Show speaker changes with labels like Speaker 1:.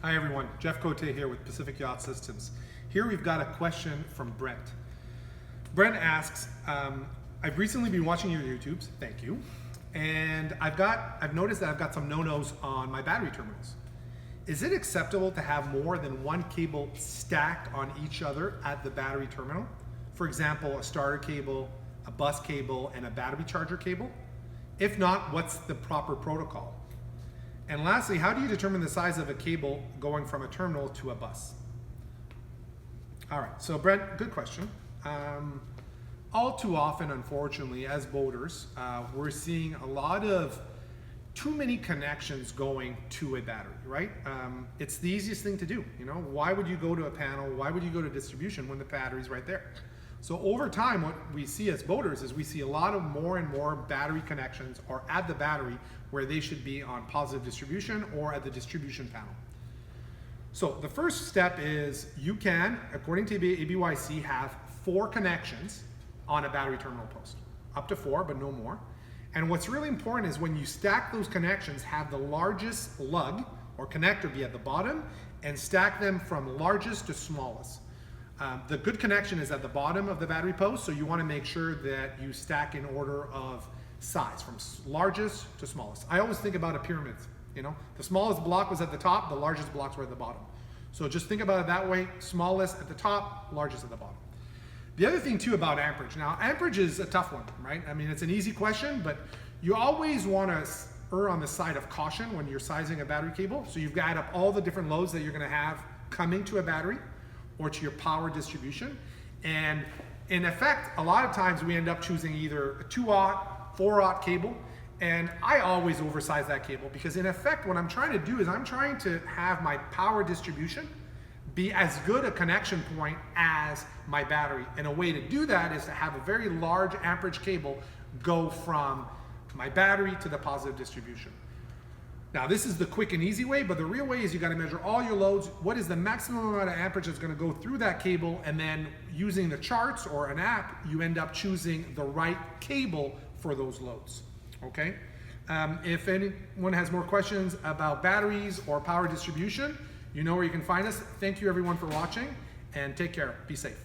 Speaker 1: Hi everyone, Jeff Cote here with Pacific Yacht Systems. Here we've got a question from Brent. Brent asks, I've recently been watching your YouTubes, thank you, and I've noticed that I've got some no-nos on my battery terminals. Is it acceptable to have more than one cable stacked on each other at the battery terminal? For example, a starter cable, a bus cable, and a battery charger cable? If not, what's the proper protocol? And lastly, how do you determine the size of a cable going from a terminal to a bus? All right, so Brent, good question. All too often, unfortunately, as boaters, we're seeing a lot of too many connections going to a battery, right? It's the easiest thing to do, you know? Why would you go to a panel? Why would you go to distribution when the battery's right there? So over time, what we see as boaters is we see a lot of more and more battery connections are at the battery where they should be on positive distribution or at the distribution panel. So the first step is you can, according to ABYC, have 4 connections on a battery terminal post. Up to 4, but no more. And what's really important is when you stack those connections, have the largest lug or connector be at the bottom and stack them from largest to smallest. The good connection is at the bottom of the battery post, so you want to make sure that you stack in order of size, from largest to smallest. I always think about a pyramid, you know? The smallest block was at the top, the largest blocks were at the bottom. So just think about it that way, smallest at the top, largest at the bottom. The other thing too about amperage. Now, amperage is a tough one, right? I mean, it's an easy question, but you always want to err on the side of caution when you're sizing a battery cable. So you've got to add up all the different loads that you're going to have coming to a battery or to your power distribution. And in effect, a lot of times we end up choosing either a 2-aught, 4-aught cable, and I always oversize that cable because in effect what I'm trying to do is I'm trying to have my power distribution be as good a connection point as my battery. And a way to do that is to have a very large amperage cable go from my battery to the positive distribution. Now this is the quick and easy way, but the real way is you got to measure all your loads. What is the maximum amount of amperage that's going to go through that cable, and then using the charts or an app, you end up choosing the right cable for those loads. Okay? If anyone has more questions about batteries or power distribution, you know where you can find us. Thank you everyone for watching, and take care. Be safe.